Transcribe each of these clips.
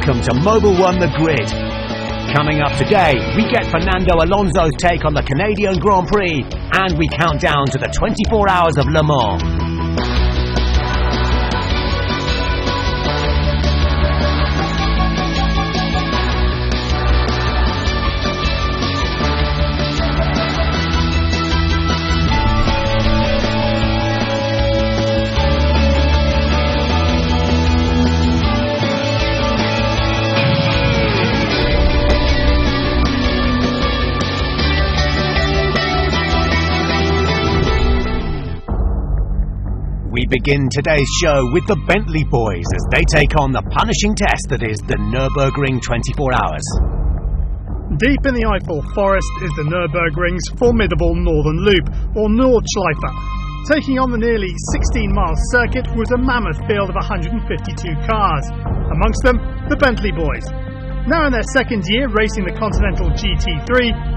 welcome to Mobil1 The Grid. Coming up today, we get Fernando Alonso's take on the Canadian Grand Prix, and we count down to the 24 hours of Le Mans. We begin today's show with the Bentley boys as they take on the punishing test that is the Nürburgring 24 hours. Deep in the Eiffel Forest is the Nürburgring's formidable northern loop, or Nordschleife. Taking on the nearly 16-mile circuit was a mammoth field of 152 cars, amongst them the Bentley boys. Now in their second year racing the Continental GT3,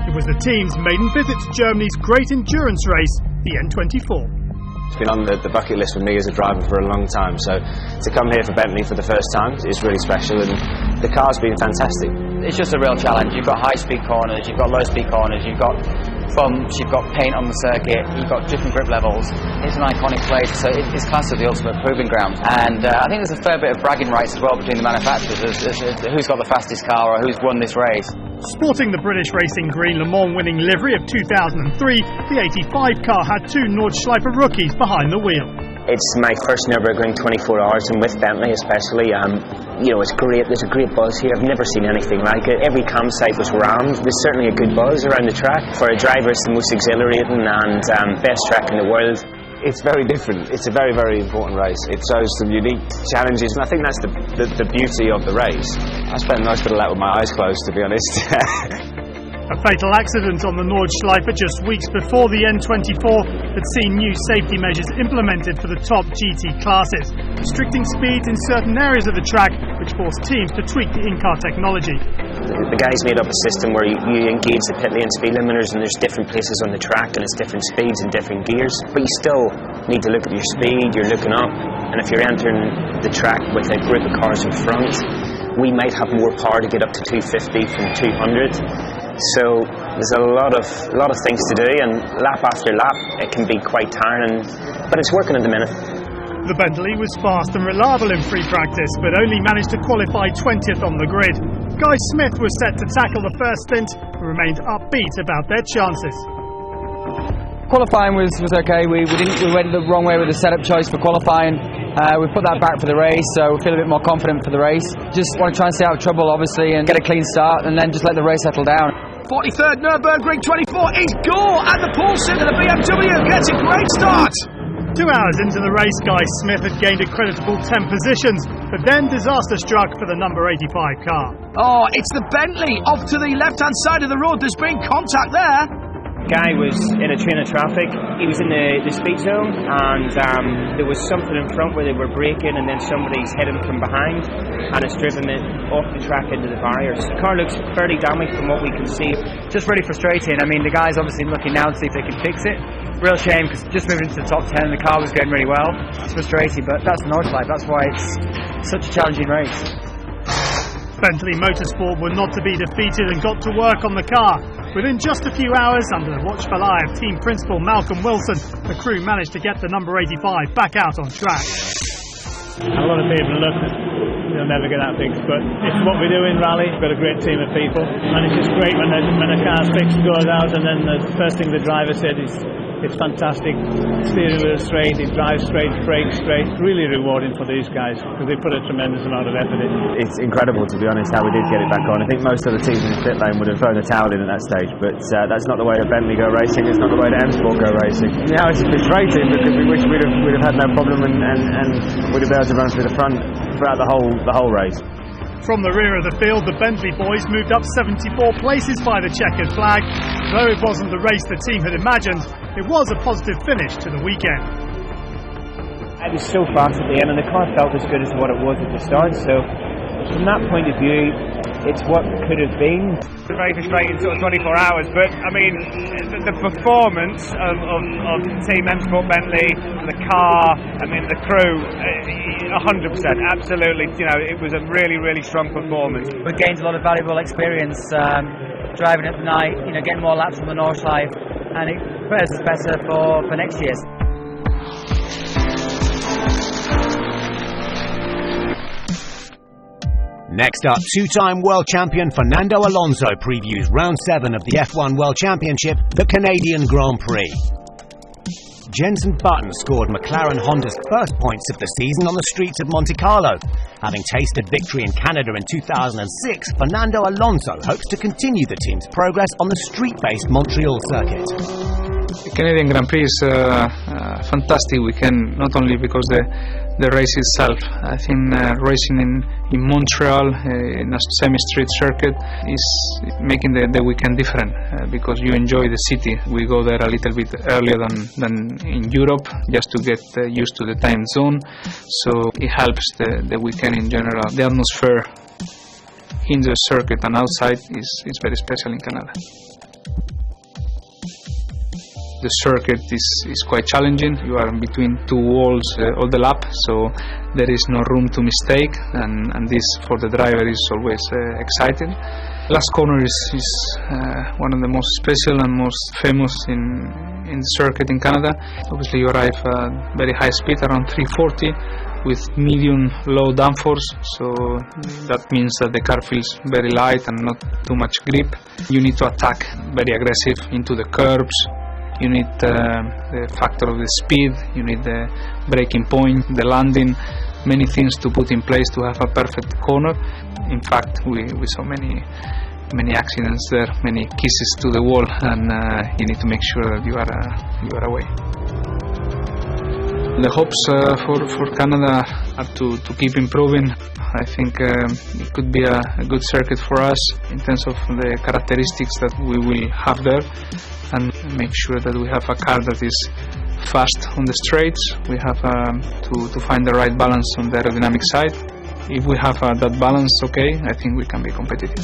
it was the team's maiden visit to Germany's great endurance race, the N24. It's been on the bucket list for me as a driver for a long time, so to come here for Bentley for the first time is really special, and the car's been fantastic. It's just a real challenge. You've got high-speed corners, you've got low-speed corners, you've got bumps, you've got paint on the circuit, you've got different grip levels. It's an iconic place, so it's classed as the ultimate proving ground. And I think there's a fair bit of bragging rights as well between the manufacturers as who's got the fastest car or who's won this race. Sporting the British Racing Green Le Mans winning livery of 2003, the 85 car had two Nordschleife rookies behind the wheel. It's my first Nürburgring 24 hours, and with Bentley especially, it's great. There's a great buzz here. I've never seen anything like it. Every campsite was rammed. There's certainly a good buzz around the track. For a driver, it's the most exhilarating and best track in the world. It's very different. It's a very, very important race. It shows some unique challenges, and I think that's the beauty of the race. I spent most of the lap with my eyes closed, to be honest. A fatal accident on the Nordschleife just weeks before the N24 had seen new safety measures implemented for the top GT classes, restricting speeds in certain areas of the track, which forced teams to tweak the in-car technology. The guys made up a system where you engage the pit lane speed limiters, and there's different places on the track and it's different speeds and different gears, but you still need to look at your speed, you're looking up, and if you're entering the track with a group of cars in front, we might have more power to get up to 250 from 200. So there's a lot of things to do, and lap after lap it can be quite tiring, but it's working at the minute. The Bentley was fast and reliable in free practice, but only managed to qualify 20th on the grid. Guy Smith was set to tackle the first stint and remained upbeat about their chances. Qualifying was okay. We went the wrong way with the setup choice for qualifying. We put that back for the race, so we feel a bit more confident for the race. Just want to try and stay out of trouble, obviously, and get a clean start, and then just let the race settle down. 43rd Nürburgring 24 is Gore at the pole sitter. The BMW gets a great start. 2 hours into the race, Guy Smith had gained a creditable 10 positions, but then disaster struck for the number 85 car. Oh, it's the Bentley off to the left-hand side of the road. There's been contact there. Guy was in a train of traffic. He was in the speed zone, and there was something in front where they were braking, and then somebody's hit him from behind, and it's driven it off the track into the barriers. The car looks fairly damaged from what we can see. Just really frustrating. I mean, the guy's obviously looking now to see if they can fix it. Real shame, because just moving into the top 10, the car was going really well. It's frustrating, but that's the Nordschleife. That's why it's such a challenging race. Bentley Motorsport were not to be defeated and got to work on the car. Within just a few hours, under the watchful eye of team principal Malcolm Wilson, the crew managed to get the number 85 back out on track. A lot of people look, they'll never get that fixed, but it's what we do in rally. We've got a great team of people, and it's just great when a car's fixed, goes out, and then the first thing the driver said is, it's fantastic, steering wheel straight, it drives straight, brakes straight. Really rewarding for these guys because they put a tremendous amount of effort in. It's incredible, to be honest, how we did get it back on. I think most of the teams in the pit lane would have thrown the towel in at that stage, but that's not the way that Bentley go racing, it's not the way that M Sport go racing. Now it's frustrating because we wish we'd have had no problem and we'd have been able to run through the front throughout the whole race. From the rear of the field, the Bentley boys moved up 74 places by the checkered flag. Though it wasn't the race the team had imagined, it was a positive finish to the weekend. It was so fast at the end, and the car felt as good as what it was at the start, so from that point of view, it's what could have been. It's a very frustrating sort of 24 hours, but I mean, the performance of Team M Sport Bentley, the car, I mean, the crew, 100%, absolutely. You know, it was a really, really strong performance. We gained a lot of valuable experience driving at night, you know, getting more laps on the Nordschleife, and it prepares us better for next year. Next up, two-time world champion Fernando Alonso previews round 7 of the F1 World Championship, the Canadian Grand Prix. Jenson Button scored McLaren Honda's first points of the season on the streets of Monte Carlo. Having tasted victory in Canada in 2006, Fernando Alonso hopes to continue the team's progress on the street-based Montreal circuit. The Canadian Grand Prix is a fantastic weekend, not only because the race itself. I think racing in Montreal in a semi-street circuit is making the weekend different because you enjoy the city. We go there a little bit earlier than in Europe just to get used to the time zone, so it helps the weekend in general. The atmosphere in the circuit and outside is very special in Canada. The circuit is quite challenging. You are between two walls all the lap, so there is no room to mistake, and this for the driver is always exciting. Last corner is one of the most special and most famous in the circuit in Canada. Obviously you arrive at very high speed, around 340, with medium low downforce, so that means that the car feels very light and not too much grip. You need to attack very aggressive into the curbs. You need the factor of the speed, you need the braking point, the landing, many things to put in place to have a perfect corner. In fact, we saw many accidents there, many kisses to the wall, and you need to make sure that you are away. The hopes for Canada are to keep improving. I think it could be a good circuit for us in terms of the characteristics that we will have there, and make sure that we have a car that is fast on the straights. We have to find the right balance on the aerodynamic side. If we have that balance, okay, I think we can be competitive.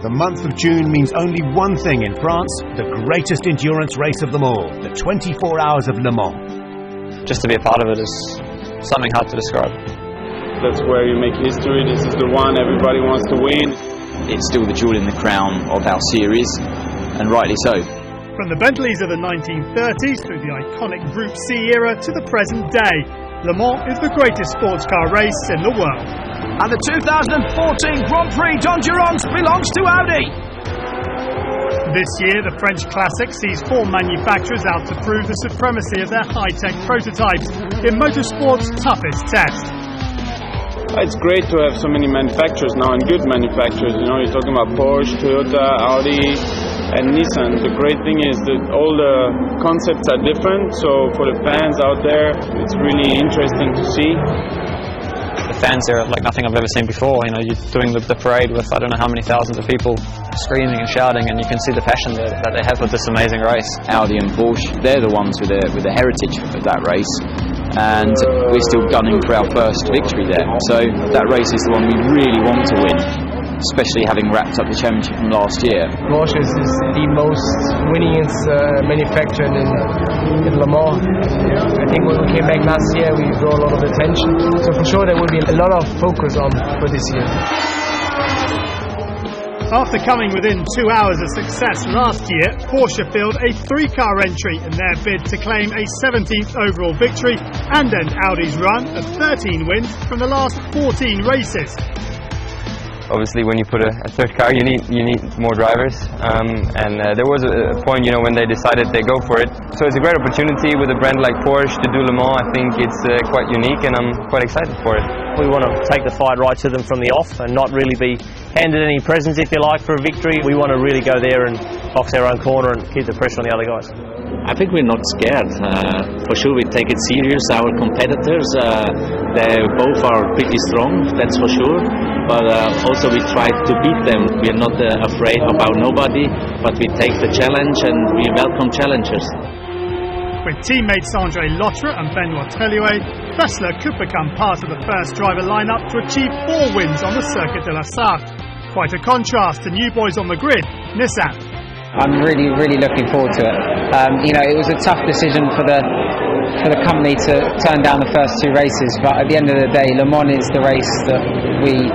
The month of June means only one thing in France, the greatest endurance race of them all, the 24 Hours of Le Mans. Just to be a part of it is something hard to describe. That's where you make history. This is the one everybody wants to win. It's still the jewel in the crown of our series, and rightly so. From the Bentleys of the 1930s through the iconic Group C era to the present day, Le Mans is the greatest sports car race in the world. And the 2014 Grand Prix d'Endurance belongs to Audi. This year, the French Classic sees 4 manufacturers out to prove the supremacy of their high-tech prototypes in motorsport's toughest test. It's great to have so many manufacturers now, and good manufacturers. You know, you're talking about Porsche, Toyota, Audi, and Nissan. The great thing is that all the concepts are different, so for the fans out there, it's really interesting to see. The fans are like nothing I've ever seen before. You know, you're doing the parade with I don't know how many thousands of people screaming and shouting, and you can see the passion that they have with this amazing race. Audi and Porsche, they're the ones with the heritage of that race, and we're still gunning for our first victory there. So that race is the one we really want to win, especially having wrapped up the championship from last year. Porsche is the most winningest manufacturer in Le Mans. I think when we came back last year, we drew a lot of attention. So for sure there will be a lot of focus on for this year. After coming within 2 hours of success last year, Porsche filled a 3-car entry in their bid to claim a 17th overall victory and end Audi's run of 13 wins from the last 14 races. Obviously, when you put a third car, you need more drivers, and there was a point, you know, when they decided they go for it. So it's a great opportunity with a brand like Porsche to do Le Mans. I think it's quite unique, and I'm quite excited for it. We want to take the fight right to them from the off and not really be handed any presents, if you like, for a victory. We want to really go there and box our own corner and keep the pressure on the other guys. I think we're not scared. For sure we take it serious. Our competitors, they both are pretty strong, that's for sure. But also we try to beat them. We're not afraid about nobody, but we take the challenge and we welcome challengers. With teammates André Lotterer and Benoit Tellier Fessler could become part of the first driver lineup to achieve 4 wins on the Circuit de la Sarthe. Quite a contrast to new boys on the grid, Nissan. I'm really looking forward to it. It was a tough decision for the company to turn down the first 2 races, but at the end of the day, Le Mans is the race that we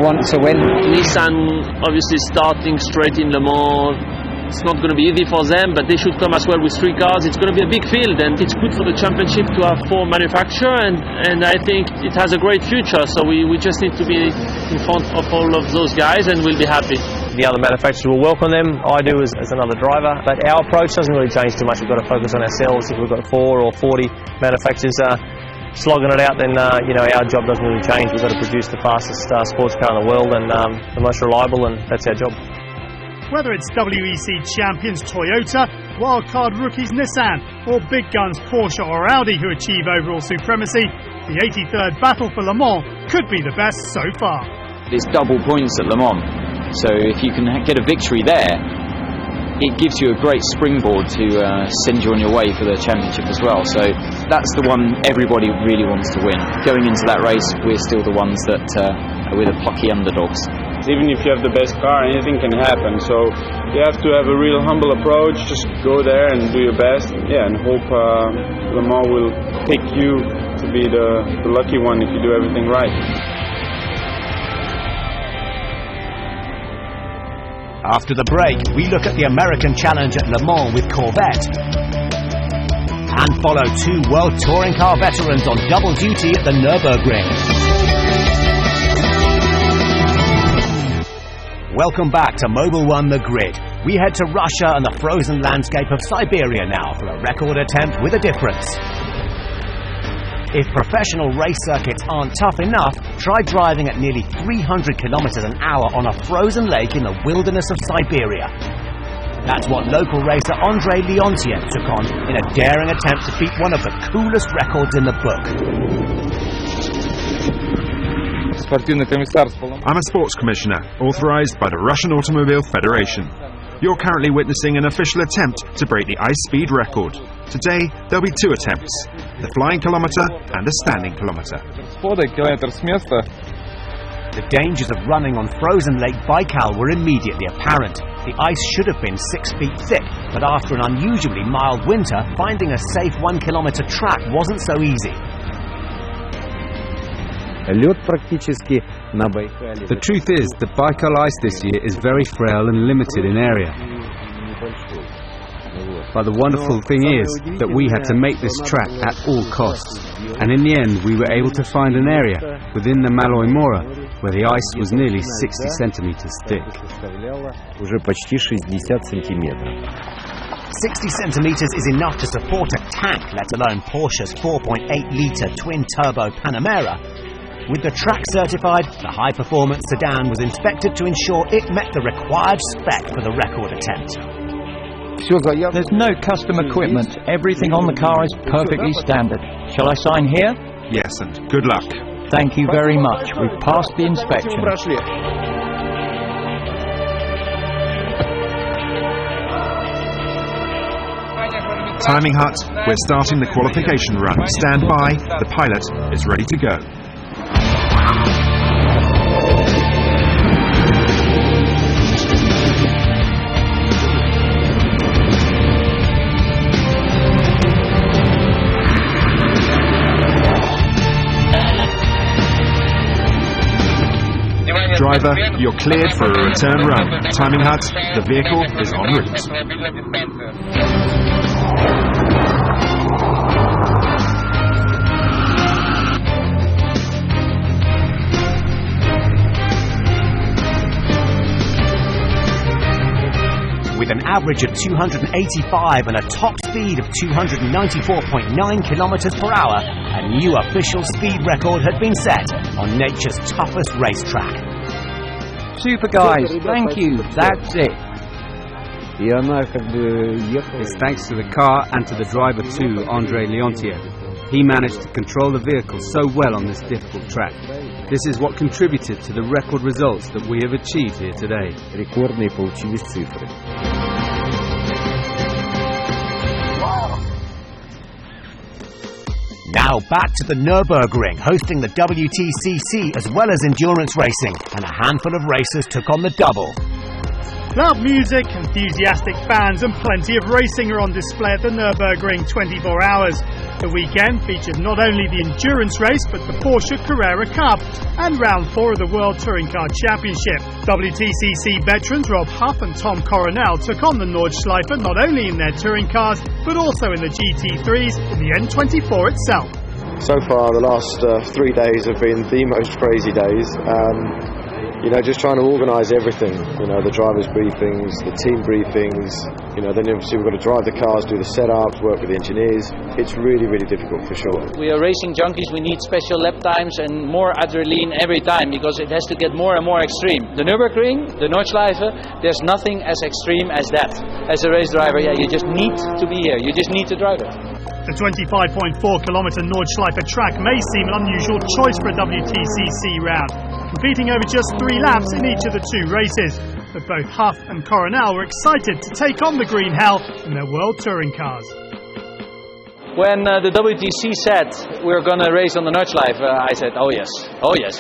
want to win. Nissan obviously starting straight in Le Mans. It's not going to be easy for them, but they should come as well with 3 cars. It's going to be a big field, and it's good for the championship to have 4 manufacturers, and I think it has a great future. So we just need to be in front of all of those guys, and we'll be happy. The other manufacturers will welcome them. I do as another driver, but our approach doesn't really change too much. We've got to focus on ourselves. If we've got 4 or 40 manufacturers slogging it out, then our job doesn't really change. We've got to produce the fastest sports car in the world and the most reliable, and that's our job. Whether it's WEC champions Toyota, wildcard rookies Nissan, or big guns Porsche or Audi who achieve overall supremacy, the 83rd battle for Le Mans could be the best so far. It's double points at Le Mans, so if you can get a victory there, it gives you a great springboard to send you on your way for the championship as well. So that's the one everybody really wants to win. Going into that race, we're still the ones that we're the plucky underdogs. Even if you have the best car, anything can happen. So you have to have a real humble approach. Just go there and do your best. And hope Le Mans will pick you to be the lucky one if you do everything right. After the break, we look at the American Challenge at Le Mans with Corvette and follow 2 World Touring Car veterans on double duty at the Nürburgring. Welcome back to Mobil1 The Grid. We head to Russia and the frozen landscape of Siberia now for a record attempt with a difference. If professional race circuits aren't tough enough, try driving at nearly 300 kilometers an hour on a frozen lake in the wilderness of Siberia. That's what local racer Andrei Leontiev took on in a daring attempt to beat one of the coolest records in the book. I'm a sports commissioner, authorized by the Russian Automobile Federation. You're currently witnessing an official attempt to break the ice speed record. Today, there'll be 2 attempts, the flying kilometer and the standing kilometer. The dangers of running on frozen Lake Baikal were immediately apparent. The ice should have been 6 feet thick, but after an unusually mild winter, finding a safe 1 kilometer track wasn't so easy. The truth is, the Baikal ice this year is very frail and limited in area. But the wonderful thing is that we had to make this track at all costs. And in the end, we were able to find an area within the Malloy Mora where the ice was nearly 60 centimeters thick. 60 centimeters is enough to support a tank, let alone Porsche's 4.8-litre twin-turbo Panamera. With the track certified, the high-performance sedan was inspected to ensure it met the required spec for the record attempt. There's no custom equipment. Everything on the car is perfectly standard. Shall I sign here? Yes, and good luck. Thank you very much. We've passed the inspection. Timing hut, we're starting the qualification run. Stand by, the pilot is ready to go. Driver, you're cleared for a return run. Timing hut, the vehicle is en route. With an average of 285 and a top speed of 294.9 kilometers per hour, a new official speed record had been set on nature's toughest racetrack. Super guys, thank you, that's it. It's thanks to the car and to the driver too, Andrei Leontiev. He managed to control the vehicle so well on this difficult track. This is what contributed to the record results that we have achieved here today. Now back to the Nürburgring, hosting the WTCC as well as endurance racing, and a handful of racers took on the double. Loud music, enthusiastic fans and plenty of racing are on display at the Nürburgring 24 hours. The weekend featured not only the endurance race but the Porsche Carrera Cup and round 4 of the World Touring Car Championship. WTCC veterans Rob Huff and Tom Coronel took on the Nordschleife not only in their touring cars but also in the GT3s in the N24 itself. So far the last 3 days have been the most crazy days. Just trying to organise everything, the drivers' briefings, the team briefings, then obviously we've got to drive the cars, do the setups, work with the engineers. It's really, really difficult for sure. We are racing junkies, we need special lap times and more adrenaline every time because it has to get more and more extreme. The Nürburgring, the Nordschleife, there's nothing as extreme as that. As a race driver, you just need to be here, you just need to drive it. The 25.4-kilometre Nordschleife track may seem an unusual choice for a WTCC round, competing over just 3 laps in each of the 2 races. But both Huff and Coronel were excited to take on the Green Hell in their World Touring cars. When the WTC said we're going to race on the Nordschleife, I said, oh yes,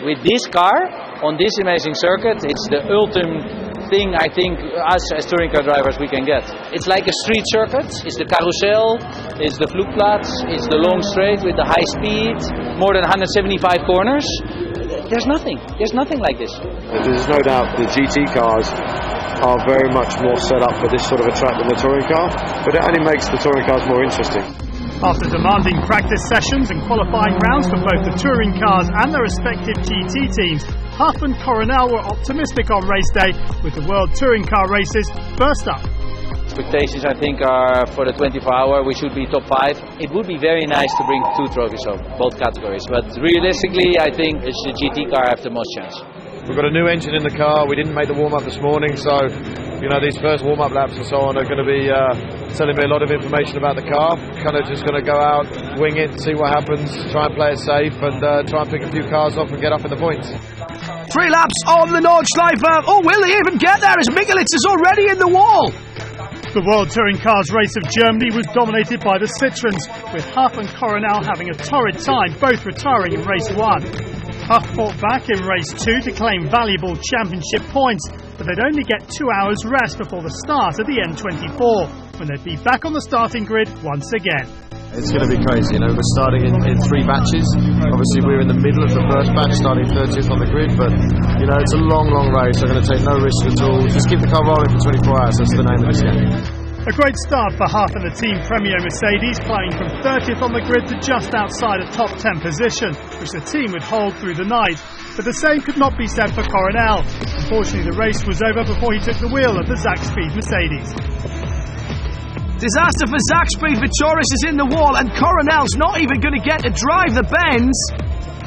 with this car, on this amazing circuit, it's the ultimate thing I think us as touring car drivers we can get. It's like a street circuit, it's the carousel, it's the Flugplatz, it's the long straight with the high speed, more than 175 corners. There's nothing like this. There's no doubt the GT cars are very much more set up for this sort of a track than the touring car, but it only makes the touring cars more interesting. After demanding practice sessions and qualifying rounds for both the touring cars and their respective GT teams, Huff and Coronel were optimistic on race day, with the World Touring Car races first up. Expectations I think are for the 24-hour we should be top 5. It would be very nice to bring 2 trophies home, both categories, but realistically I think it's the GT car have the most chance. We've got a new engine in the car, we didn't make the warm-up this morning, so these first warm-up laps and so on are going to be telling me a lot of information about the car. Kind of just going to go out, wing it, see what happens, try and play it safe and try and pick a few cars off and get up in the points. 3 laps on the Nordschleife. Oh, will they even get there as Mikulits is already in the wall? The World Touring Cars race of Germany was dominated by the Citroëns, with Huff and Coronel having a torrid time, both retiring in race 1. Huff fought back in race 2 to claim valuable championship points, but they'd only get 2 hours rest before the start of the N24, when they'd be back on the starting grid once again. It's going to be crazy, we're starting in 3 batches. Obviously we're in the middle of the first batch, starting 30th on the grid, but it's a long race. I'm going to take no risk at all. Just keep the car rolling for 24 hours, that's the name of this game. A great start for Huff and the Team Premier Mercedes, climbing from 30th on the grid to just outside a top 10 position, which the team would hold through the night. But the same could not be said for Coronel. Unfortunately, the race was over before he took the wheel of the Zakspeed Mercedes. Disaster for Zakspeed. Vittoris is in the wall and Coronel's not even going to get to drive the bends.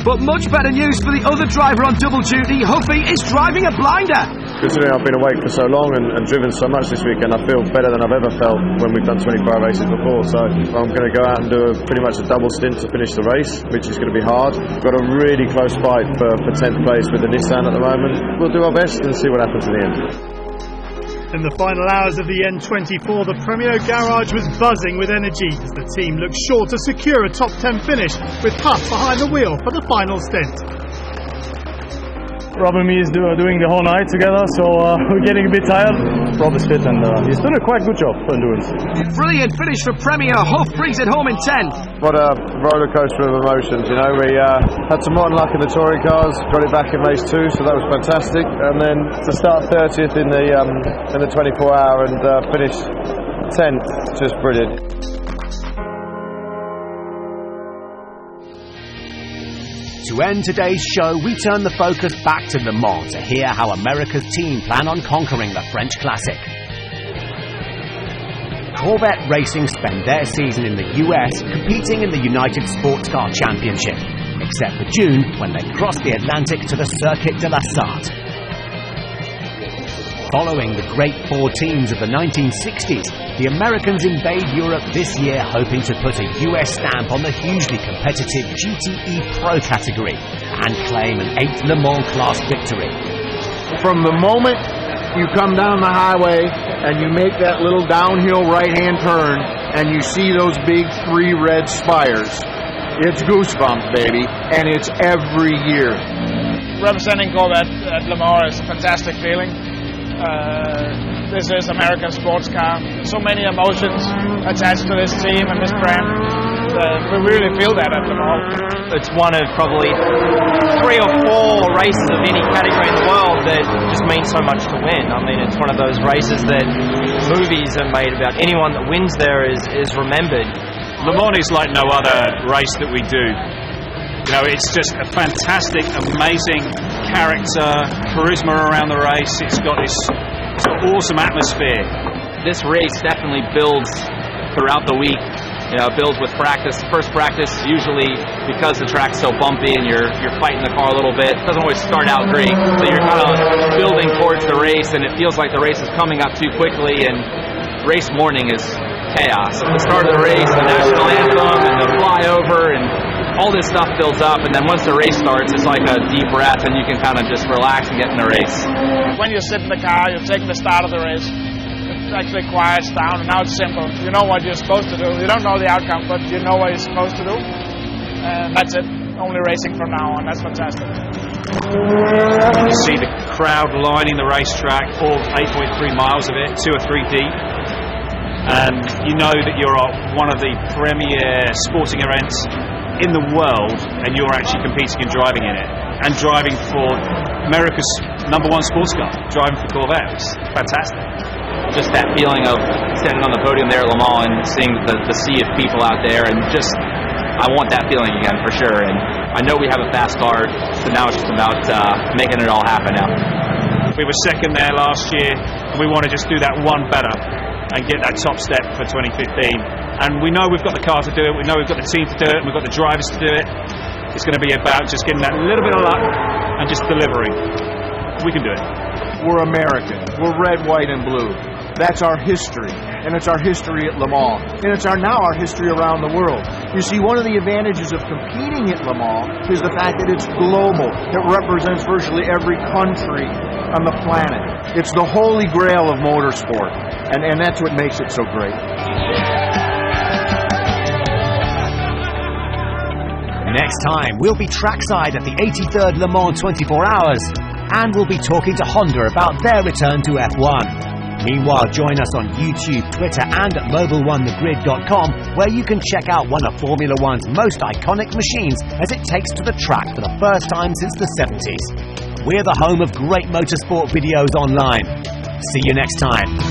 But much better news for the other driver on double duty. Huffy is driving a blinder. Considering I've been awake for so long and driven so much this weekend, I feel better than I've ever felt when we've done 24-hour races before. So I'm going to go out and do pretty much a double stint to finish the race, which is going to be hard. We've got a really close fight for 10th place with the Nissan at the moment. We'll do our best and see what happens in the end. In the final hours of the N24, the Premier Garage was buzzing with energy as the team looked sure to secure a top 10 finish, with Huff behind the wheel for the final stint. Rob and me is doing the whole night together, so we're getting a bit tired. Rob is fit and he's done a quite good job for endurance. Brilliant finish for Premier. Huff brings it home in 10th. What a roller coaster of emotions, We had some rotten luck in the touring cars, got it back in race 2, so that was fantastic. And then to start 30th in the 24-hour and finish 10th, just brilliant. To end today's show, we turn the focus back to Le Mans to hear how America's team plan on conquering the French Classic. Corvette Racing spend their season in the US competing in the United Sportscar Championship, except for June when they cross the Atlantic to the Circuit de la Sarthe. Following the great 4 teams of the 1960s, the Americans invade Europe this year hoping to put a US stamp on the hugely competitive GTE Pro category and claim an 8th Le Mans class victory. From the moment you come down the highway and you make that little downhill right-hand turn and you see those big 3 red spires, It's goosebumps, baby, and it's every year. Representing Corvette at Le Mans is a fantastic feeling. This is American sports car. So many emotions attached to this team and this brand. We really feel that at Le Mans. It's one of probably 3 or 4 races of any category in the world that just means so much to win. I mean, it's one of those races that movies are made about. Anyone that wins there is remembered. Le Mans is like no other race that we do. You know, it's just a fantastic, amazing character, charisma around the race. It's got awesome atmosphere. This race definitely builds throughout the week. You know, it builds with practice. First practice, usually because the track's so bumpy and you're fighting the car a little bit, it doesn't always start out great. So you're kind of building towards the race, and it feels like the race is coming up too quickly, and race morning is chaos. At the start of the race, the national anthem and the flyover and all this stuff builds up, and then once the race starts, it's like a deep breath, and you can kind of just relax and get in the race. When you sit in the car, you're taking the start of the race. It actually quiets down, and now it's simple. You know what you're supposed to do. You don't know the outcome, but you know what you're supposed to do. And that's it. Only racing from now on. That's fantastic. You see the crowd lining the racetrack, all 8.3 miles of it, 2 or 3 deep. And you know that you're at one of the premier sporting events in the world, and you're actually competing and driving in it, and driving for America's #1 sports car, driving for Corvette. It's fantastic. Just that feeling of standing on the podium there at Le Mans and seeing the sea of people out there, and just, I want that feeling again for sure. And I know we have a fast car, so now it's just about making it all happen now. We were second there last year, and we want to just do that one better and get that top step for 2015. And we know we've got the car to do it, we know we've got the team to do it, and we've got the drivers to do it. It's going to be about just getting that little bit of luck and just delivering. We can do it. We're American. We're red, white, and blue. That's our history, and it's our history at Le Mans, and it's now our history around the world. You see, one of the advantages of competing at Le Mans is the fact that it's global. It represents virtually every country on the planet. It's the holy grail of motorsport, and that's what makes it so great. Next time, we'll be trackside at the 83rd Le Mans 24 Hours, and we'll be talking to Honda about their return to F1. Meanwhile, join us on YouTube, Twitter, and at Mobil1thegrid.com, where you can check out one of Formula One's most iconic machines as it takes to the track for the first time since the 70s. We're the home of great motorsport videos online. See you next time.